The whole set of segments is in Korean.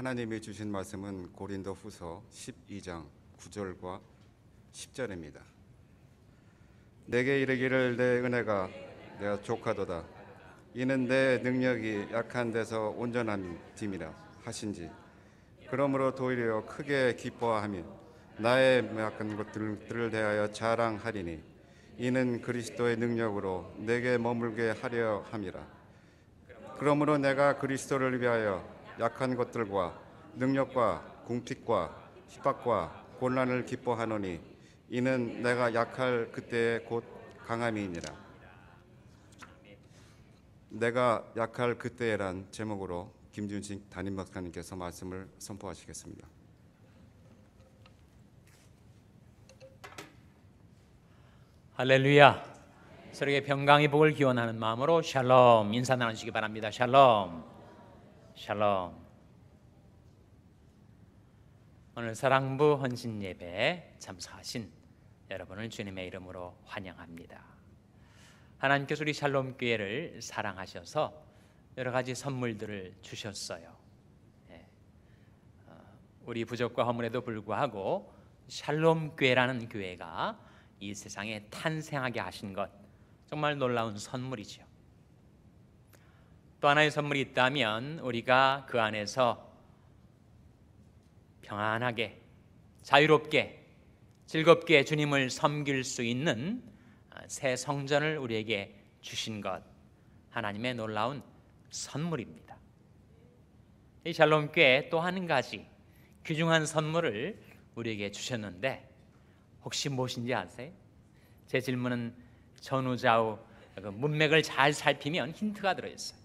하나님이 주신 말씀은 고린도후서 12장 9절과 10절입니다. 내게 이르기를 내 은혜가 내가 족하도다. 이는 내 능력이 약한 데서 온전함이라 하신지. 그러므로 도리어 크게 기뻐하며 나의 약한 것들을 대하여 자랑하리니 이는 그리스도의 능력으로 내게 머물게 하려 함이라. 그러므로 내가 그리스도를 위하여 약한 것들과 능력과 궁핍과 핍박과 곤란을 기뻐하노니 이는 내가 약할 그때에 곧 강함이니라. 내가 약할 그때에란 제목으로 김준식 담임 목사님께서 말씀을 선포하시겠습니다. 할렐루야. 서로에게 평강의 복을 기원하는 마음으로 샬롬 인사 나누시기 바랍니다. 샬롬. 샬롬. 오늘 사랑부 헌신 예배에 참석하신 여러분을 주님의 이름으로 환영합니다. 하나님께서 우리 샬롬 교회를 사랑하셔서 여러 가지 선물들을 주셨어요. 우리 부족과 허물에도 불구하고 샬롬 교회라는 교회가 이 세상에 탄생하게 하신 것, 정말 놀라운 선물이죠. 또 하나의 선물이 있다면 우리가 그 안에서 평안하게, 자유롭게, 즐겁게 주님을 섬길 수 있는 새 성전을 우리에게 주신 것, 하나님의 놀라운 선물입니다. 이 샬롬 교회 또 한 가지 귀중한 선물을 우리에게 주셨는데 혹시 무엇인지 아세요? 제 질문은 전후좌우 문맥을 잘 살피면 힌트가 들어있어요.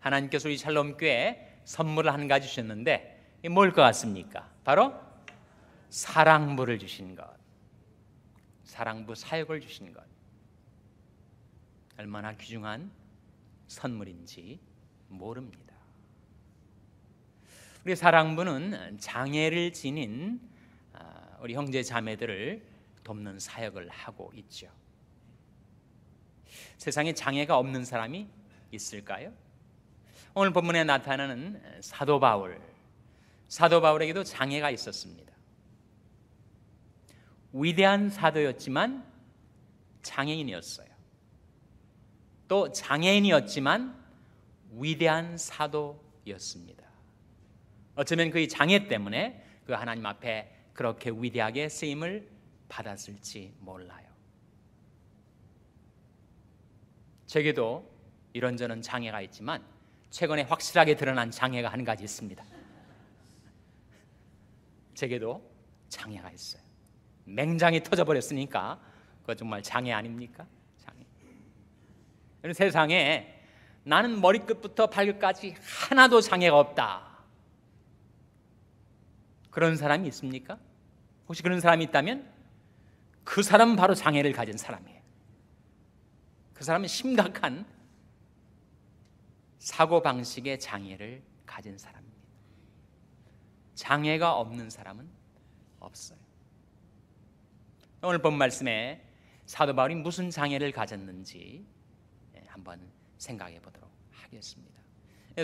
하나님께서 우리 샬롬 교회에 선물을 한 가지 주셨는데 이게 뭘 것 같습니까? 바로 사랑부를 주신 것, 사랑부 사역을 주신 것. 얼마나 귀중한 선물인지 모릅니다. 우리 사랑부는 장애를 지닌 우리 형제 자매들을 돕는 사역을 하고 있죠. 세상에 장애가 없는 사람이 있을까요? 오늘 본문에 나타나는 사도 바울에게도 장애가 있었습니다. 위대한 사도였지만 장애인이었어요. 또 장애인이었지만 위대한 사도였습니다. 어쩌면 그의 장애 때문에 그 하나님 앞에 그렇게 위대하게 쓰임을 받았을지 몰라요. 제게도 이런저런 장애가 있지만 최근에 확실하게 드러난 장애가 한 가지 있습니다. 제게도 장애가 있어요. 맹장이 터져버렸으니까 그거 정말 장애 아닙니까? 장애. 세상에 나는 머리끝부터 발끝까지 하나도 장애가 없다, 그런 사람이 있습니까? 혹시 그런 사람이 있다면 그 사람은 바로 장애를 가진 사람이에요. 그 사람은 심각한 사고방식의 장애를 가진 사람입니다. 장애가 없는 사람은 없어요. 오늘 본 말씀에 사도 바울이 무슨 장애를 가졌는지 한번 생각해 보도록 하겠습니다.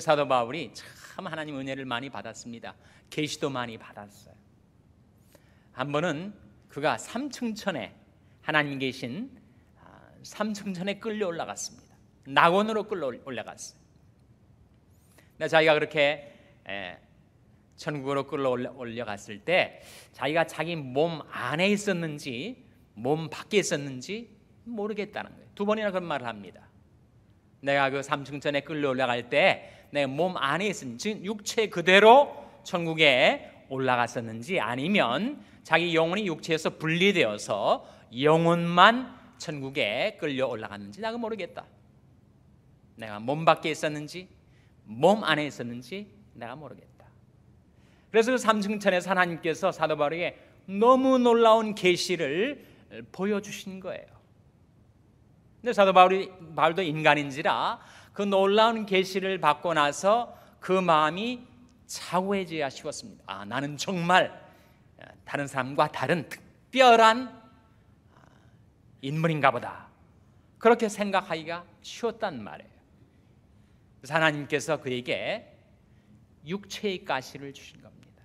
사도 바울이 참 하나님 은혜를 많이 받았습니다. 계시도 많이 받았어요. 한 번은 그가 삼층천에, 하나님 계신 삼층천에 끌려 올라갔습니다. 낙원으로 끌려 올라갔어요. 자기가 그렇게 천국으로 끌려 올라갔을 때 자기가 자기 몸 안에 있었는지 몸 밖에 있었는지 모르겠다는 거예요. 두 번이나 그런 말을 합니다. 내가 그 삼층천에 끌려 올라갈 때 내 몸 안에 있었는지, 육체 그대로 천국에 올라갔었는지, 아니면 자기 영혼이 육체에서 분리되어서 영혼만 천국에 끌려 올라갔는지 나도 모르겠다. 내가 몸 밖에 있었는지 몸 안에 있었는지 내가 모르겠다. 그래서 그 삼층천에서 하나님께서 사도 바울에게 너무 놀라운 계시를 보여주신 거예요. 근데 사도 바울도 인간인지라 그 놀라운 계시를 받고 나서 그 마음이 차고해져야 쉬웠습니다. 아, 나는 정말 다른 사람과 다른 특별한 인물인가 보다, 그렇게 생각하기가 쉬웠단 말이에요. 그래서 하나님께서 그에게 육체의 가시를 주신 겁니다.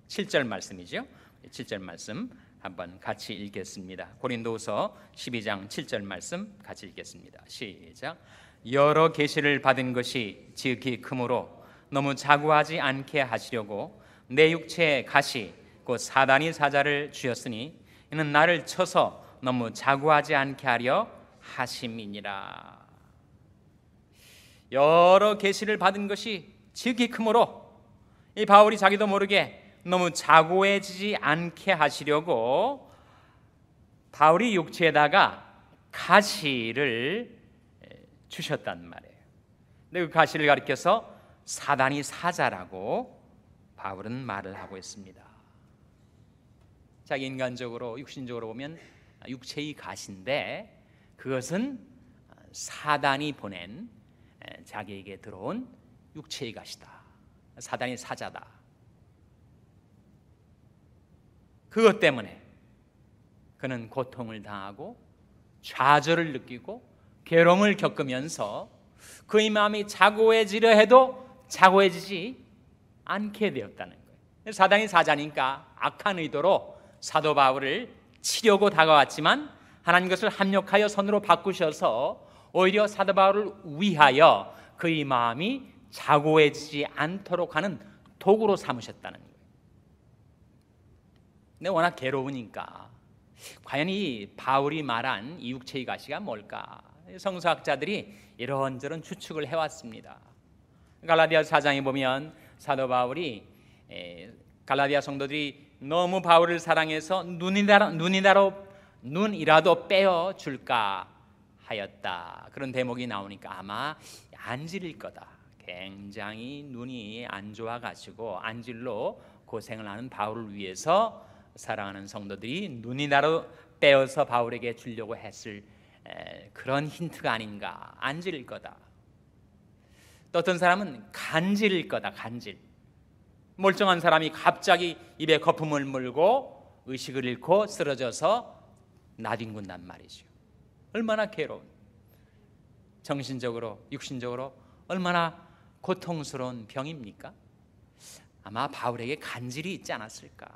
7절 말씀이죠. 7절 말씀 한번 같이 읽겠습니다. 고린도후서 12장 7절 말씀 같이 읽겠습니다. 시작. 여러 계시를 받은 것이 지극히 크므로 너무 자고하지 않게 하시려고 내 육체의 가시 곧 사단이 사자를 주었으니 이는 나를 쳐서 너무 자고하지 않게 하려 하심이니라. 여러 계시를 받은 것이 지극히 크므로 이 바울이 자기도 모르게 너무 자고해지지 않게 하시려고 바울이 육체에다가 가시를 주셨단 말이에요. 근데 그 가시를 가리켜서 사단이 사자라고 바울은 말을 하고 있습니다. 자기 인간적으로 육신적으로 보면 육체의 가시인데 그것은 사단이 보낸 자기에게 들어온 육체의 가시다. 사단이 사자다. 그것 때문에 그는 고통을 당하고 좌절을 느끼고 괴로움을 겪으면서 그의 마음이 자고해지려 해도 자고해지지 않게 되었다는 거예요. 사단이 사자니까 악한 의도로 사도 바울을 치려고 다가왔지만 하나님 것을 합력하여 선으로 바꾸셔서 오히려 사도 바울을 위하여 그의 마음이 자고해지지 않도록 하는 도구로 삼으셨다는 거예요. 근데 워낙 괴로우니까 과연 이 바울이 말한 이 육체의 가시가 뭘까? 성서학자들이 이런저런 추측을 해왔습니다. 갈라디아 4장에 보면 사도 바울이 갈라디아 성도들이 너무 바울을 사랑해서 눈이라도 빼어 줄까 하였다. 그런 대목이 나오니까 아마 안질일 거다. 굉장히 눈이 안 좋아가지고 안질로 고생을 하는 바울을 위해서 사랑하는 성도들이 눈이라도 빼어서 바울에게 주려고 했을 그런 힌트가 아닌가. 안질일 거다. 또 어떤 사람은 간질일 거다. 간질. 멀쩡한 사람이 갑자기 입에 거품을 물고 의식을 잃고 쓰러져서 나뒹군단 말이죠. 얼마나 괴로운, 정신적으로 육신적으로 얼마나 고통스러운 병입니까? 아마 바울에게 간질이 있지 않았을까.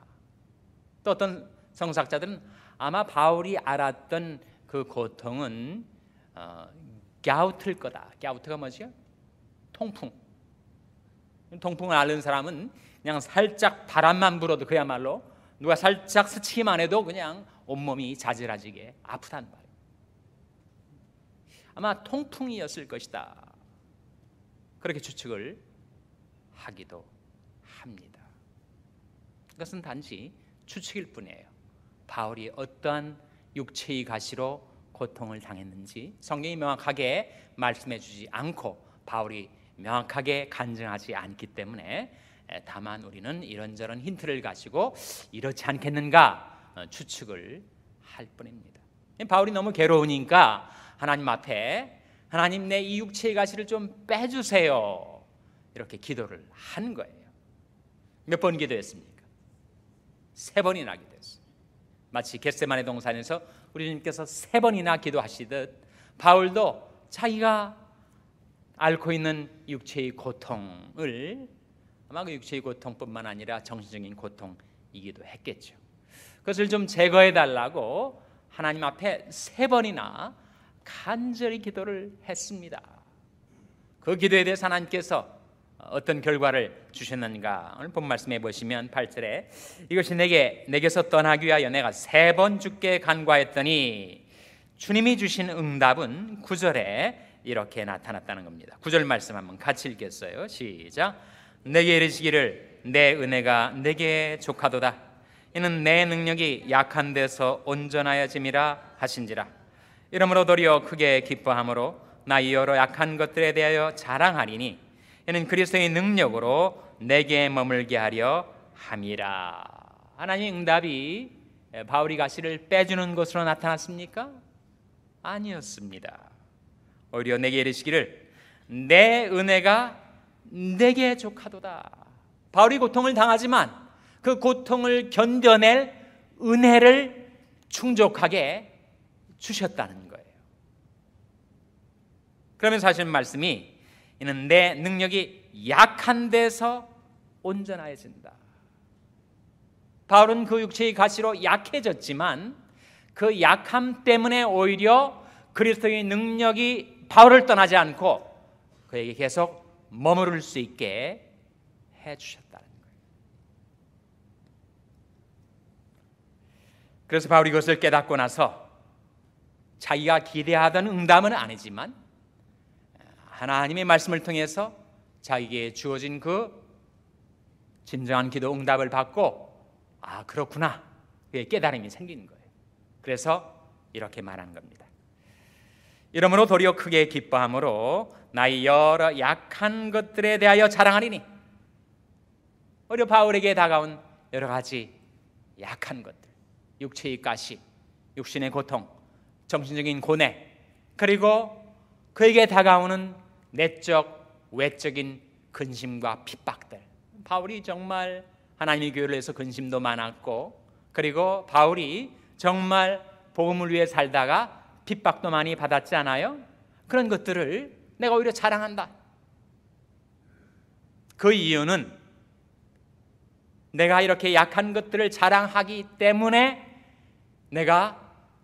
또 어떤 성사학자들은 아마 바울이 알았던 그 고통은 갸우트일 거다. 갸우트가 뭐죠? 통풍. 통풍을 앓는 사람은 그냥 살짝 바람만 불어도 그야말로 누가 살짝 스치기만 해도 그냥 온몸이 자지러지게 아프단 말이에요. 아마 통풍이었을 것이다. 그렇게 추측을 하기도 합니다. 그것은 단지 추측일 뿐이에요. 바울이 어떠한 육체의 가시로 고통을 당했는지 성경이 명확하게 말씀해 주지 않고 바울이 명확하게 간증하지 않기 때문에 다만 우리는 이런저런 힌트를 가지고 이렇지 않겠는가 추측을 할 뿐입니다. 바울이 너무 괴로우니까 하나님 앞에 하나님 내 이 육체의 가시를 좀 빼주세요 이렇게 기도를 한 거예요. 몇 번 기도했습니까? 3번이나 기도했어요. 마치 겟세마네 동산에서 우리 주님께서 3번이나 기도하시듯 바울도 자기가 앓고 있는 육체의 고통을 아마 그 육체의 고통뿐만 아니라 정신적인 고통이기도 했겠죠. 그것을 좀 제거해 달라고 하나님 앞에 3번이나 간절히 기도를 했습니다. 그 기도에 대해서 하나님께서 어떤 결과를 주셨는가 오늘 본 말씀해 보시면 8절에 이것이 내게서 떠나기 위하여 내가 3번 주께 간구하였더니 주님이 주신 응답은 9절에 이렇게 나타났다는 겁니다. 9절 말씀 한번 같이 읽겠어요. 시작. 내게 이르시기를 내 은혜가 내게 족하도다. 이는 내 능력이 약한 데서 온전하여짐이라 하신지라. 이러므로 도리어 크게 기뻐함으로 나의 여러 약한 것들에 대하여 자랑하리니 이는 그리스도의 능력으로 내게 머물게 하려 함이라. 하나님의 응답이 바울이 가시를 빼주는 것으로 나타났습니까? 아니었습니다. 오히려 내게 이르시기를 내 은혜가 내게 족하도다. 바울이 고통을 당하지만 그 고통을 견뎌낼 은혜를 충족하게 주셨다는 거예요. 그러면서 하시는 말씀이 이는 내 능력이 약한 데서 온전해진다. 바울은 그 육체의 가시로 약해졌지만 그 약함 때문에 오히려 그리스도의 능력이 바울을 떠나지 않고 그에게 계속 머무를 수 있게 해주셨다는 거예요. 그래서 바울이 이것을 깨닫고 나서 자기가 기대하던 응답은 아니지만 하나님의 말씀을 통해서 자기에게 주어진 그 진정한 기도 응답을 받고 아 그렇구나 그의 깨달음이 생기는 거예요. 그래서 이렇게 말한 겁니다. 이러므로 도리어 크게 기뻐함으로 나의 여러 약한 것들에 대하여 자랑하리니. 오히려 바울에게 다가온 여러 가지 약한 것들, 육체의 가시, 육신의 고통, 정신적인 고뇌, 그리고 그에게 다가오는 내적, 외적인 근심과 핍박들. 바울이 정말 하나님의 교회를 위해서 근심도 많았고, 그리고 바울이 정말 복음을 위해 살다가 핍박도 많이 받았지 않아요? 그런 것들을 내가 오히려 자랑한다. 그 이유는 내가 이렇게 약한 것들을 자랑하기 때문에 내가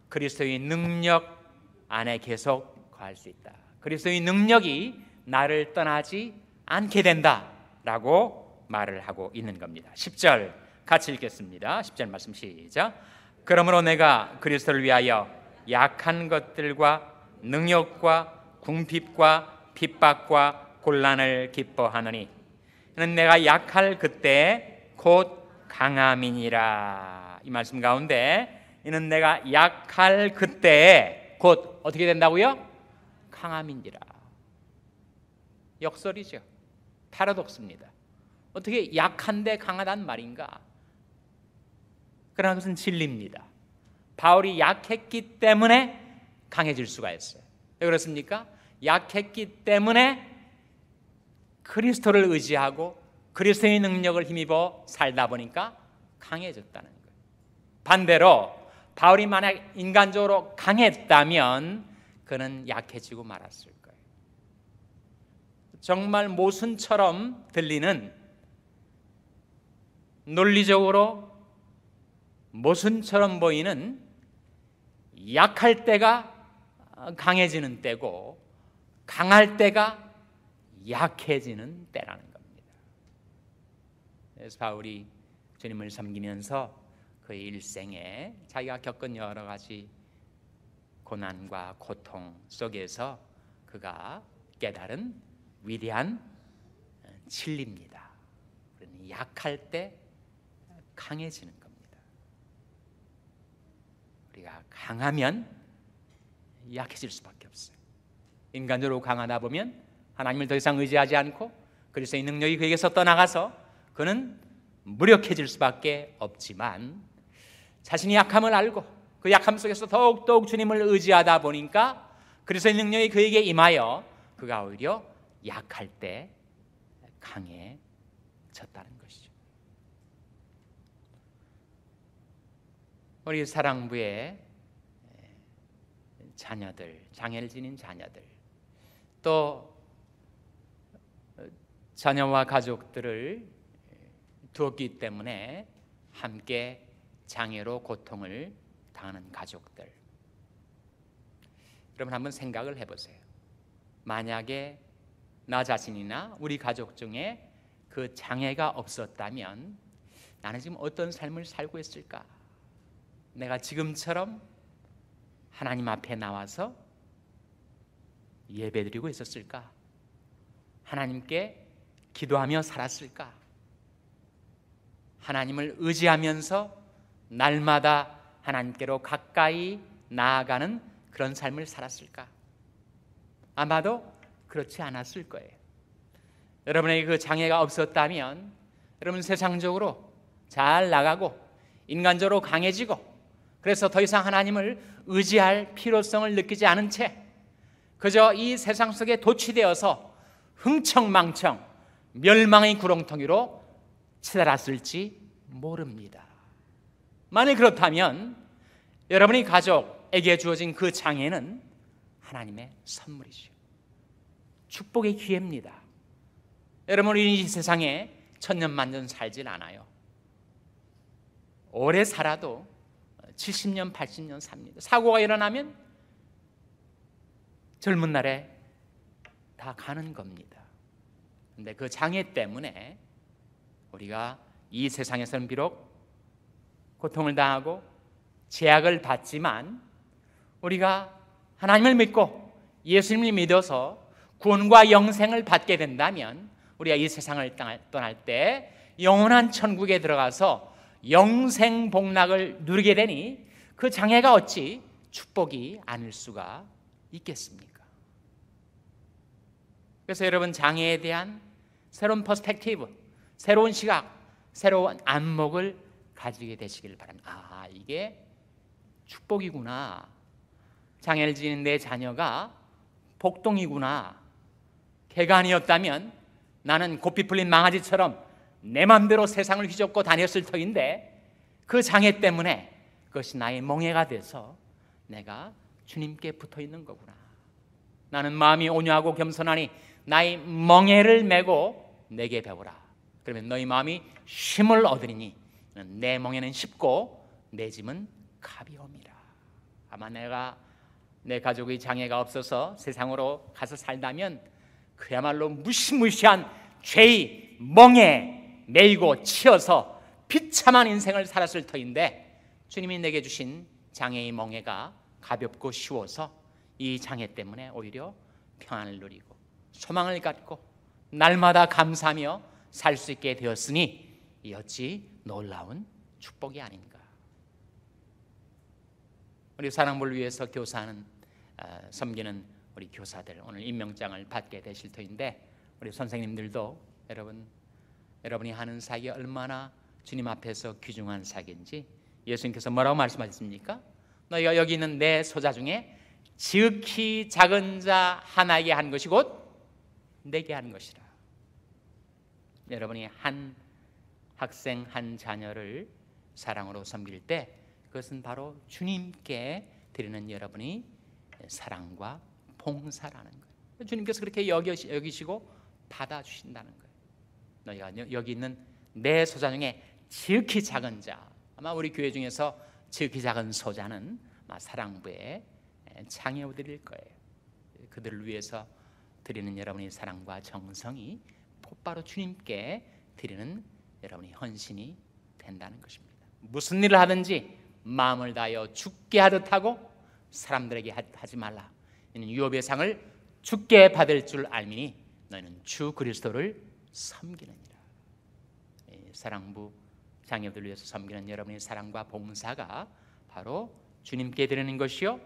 그리스도의 능력 안에 계속 거할 수 있다. 그리스도의 능력이 나를 떠나지 않게 된다라고 말을 하고 있는 겁니다. 10절 같이 읽겠습니다. 10절 말씀 시작. 그러므로 내가 그리스도를 위하여 약한 것들과 능욕과 궁핍과 핍박과 곤란을 기뻐하노니 이는 내가 약할 그때 곧 강함이니라. 이 말씀 가운데 이는 내가 약할 그때 곧 어떻게 된다고요? 강함이니라. 역설이죠. 패러독스입니다. 어떻게 약한데 강하단 말인가? 그러나 그것은 진리입니다. 바울이 약했기 때문에 강해질 수가 있어요. 왜 그렇습니까? 약했기 때문에 그리스도를 의지하고 그리스도의 능력을 힘입어 살다 보니까 강해졌다는 거예요. 반대로 바울이 만약 인간적으로 강했다면 그는 약해지고 말았을 거예요. 정말 모순처럼 들리는, 논리적으로 모순처럼 보이는 약할 때가 강해지는 때고 강할 때가 약해지는 때라는 겁니다. 그래서 바울이 주님을 섬기면서 그의 일생에 자기가 겪은 여러 가지 고난과 고통 속에서 그가 깨달은 위대한 진리입니다. 그러니 약할 때 강해지는 겁니다. 우리가 강하면 약해질 수밖에 없어요. 인간적으로 강하다 보면 하나님을 더 이상 의지하지 않고 그리스도의 능력이 그에게서 떠나가서 그는 무력해질 수밖에 없지만 자신이 약함을 알고 그 약함 속에서 더욱더욱 주님을 의지하다 보니까 그리스도의 능력이 그에게 임하여 그가 오히려 약할 때 강해졌다는 것이죠. 우리 사랑부의 자녀들, 장애를 지닌 자녀들, 또 자녀와 가족들을 두었기 때문에 함께 장애로 고통을 당하는 가족들. 여러분 한번 생각을 해보세요. 만약에 나 자신이나 우리 가족 중에 그 장애가 없었다면 나는 지금 어떤 삶을 살고 있을까? 내가 지금처럼 하나님 앞에 나와서 예배드리고 있었을까? 하나님께 기도하며 살았을까? 하나님을 의지하면서 날마다 하나님께로 가까이 나아가는 그런 삶을 살았을까? 아마도 그렇지 않았을 거예요. 여러분에게 그 장애가 없었다면 여러분 세상적으로 잘 나가고 인간적으로 강해지고 그래서 더 이상 하나님을 의지할 필요성을 느끼지 않은 채 그저 이 세상 속에 도취되어서 흥청망청 멸망의 구렁텅이로 치달았을지 모릅니다. 만약 그렇다면 여러분의 가족에게 주어진 그 장애는 하나님의 선물이죠. 축복의 기회입니다. 여러분, 우리 이 세상에 천년만년 살질 않아요. 오래 살아도 70년, 80년 삽니다. 사고가 일어나면 젊은 날에 다 가는 겁니다. 근데 그 장애 때문에 우리가 이 세상에서는 비록 고통을 당하고 제약을 받지만 우리가 하나님을 믿고 예수님을 믿어서 구원과 영생을 받게 된다면 우리가 이 세상을 떠날 때 영원한 천국에 들어가서 영생 복락을 누리게 되니 그 장애가 어찌 축복이 아닐 수가 있겠습니까? 그래서 여러분, 장애에 대한 새로운 퍼스펙티브, 새로운 시각, 새로운 안목을 가지게 되시길 바랍니다. 이게 축복이구나. 장애를 지닌 내 자녀가 복동이구나. 걔가 아니었다면 나는 고삐 풀린 망아지처럼 내 맘대로 세상을 휘젓고 다녔을 터인데 그 장애 때문에 그것이 나의 멍해가 돼서 내가 주님께 붙어 있는 거구나. 나는 마음이 온유하고 겸손하니 나의 멍해를 메고 내게 배우라. 그러면 너희 마음이 쉼을 얻으리니 내 멍에는 쉽고 내 짐은 가벼움이라. 아마 내가 내 가족의 장애가 없어서 세상으로 가서 살다면 그야말로 무시무시한 죄의 멍에 매이고 치여서 비참한 인생을 살았을 터인데 주님이 내게 주신 장애의 멍에가 가볍고 쉬워서 이 장애 때문에 오히려 평안을 누리고 소망을 갖고 날마다 감사하며 살 수 있게 되었으니 이 어찌 놀라운 축복이 아닌가. 우리 사랑부를 위해서 교사하는 섬기는 우리 교사들 오늘 임명장을 받게 되실 터인데 우리 선생님들도 여러분이 하는 사역이 얼마나 주님 앞에서 귀중한 사역인지 예수님께서 뭐라고 말씀하셨습니까? 너희가 여기 있는 내 소자 중에 지극히 작은 자 하나에게 한 것이 곧 내게 한 것이라. 여러분이 한 학생 한 자녀를 사랑으로 섬길 때 그것은 바로 주님께 드리는 여러분이 사랑과 봉사라는 거예요. 주님께서 그렇게 여기시고 받아주신다는 거예요. 너희가 여기 있는 내 소자 중에 지극히 작은 자, 아마 우리 교회 중에서 지극히 작은 소자는 사랑부의 장애우들일 거예요. 그들을 위해서 드리는 여러분의 사랑과 정성이 곧바로 주님께 드리는 여러분의 헌신이 된다는 것입니다. 무슨 일을 하든지 마음을 다하여 죽게 하듯 하고 사람들에게 하지 말라. 이는 유업의 상을 죽게 받을 줄 알미니 너희는 주 그리스도를 섬기느니라. 사랑부 장애우들을 위해서 섬기는 여러분의 사랑과 봉사가 바로 주님께 드리는 것이요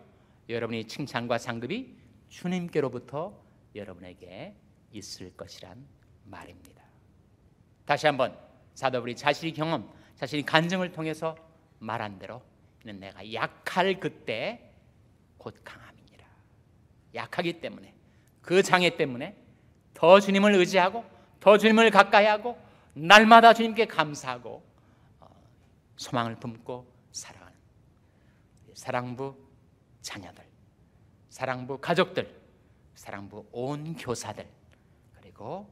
여러분의 칭찬과 상급이 주님께로부터 여러분에게 있을 것이란 말입니다. 다시 한번 사도 바울이 자신의 경험, 자신의 간증을 통해서 말한 대로 이는 내가 약할 그때 곧 강함이니라. 약하기 때문에 그 장애 때문에 더 주님을 의지하고 더 주님을 가까이하고 날마다 주님께 감사하고 소망을 품고 살아가는 사랑부 자녀들, 사랑부 가족들, 사랑부 온 교사들 그리고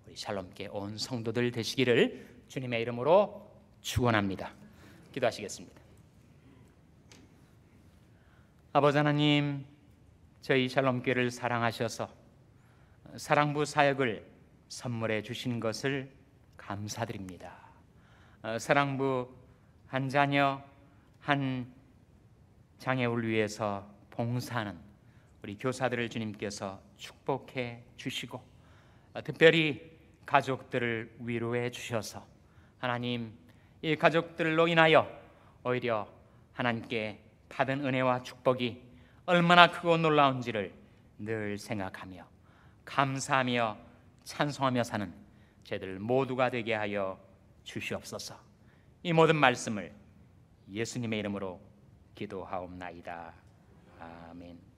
우리 샬롬교회 온 성도들 되시기를 주님의 이름으로 축원합니다. 기도하시겠습니다. 아버지 하나님, 저희 샬롬교회를 사랑하셔서 사랑부 사역을 선물해 주신 것을 감사드립니다. 사랑부 한 자녀 한 장애우를 위해서 봉사하는 우리 교사들을 주님께서 축복해 주시고 특별히 가족들을 위로해 주셔서 하나님 이 가족들로 인하여 오히려 하나님께 받은 은혜와 축복이 얼마나 크고 놀라운지를 늘 생각하며 감사하며 찬송하며 사는 저희들 모두가 되게 하여 주시옵소서. 이 모든 말씀을 예수님의 이름으로 기도하옵나이다. 아멘.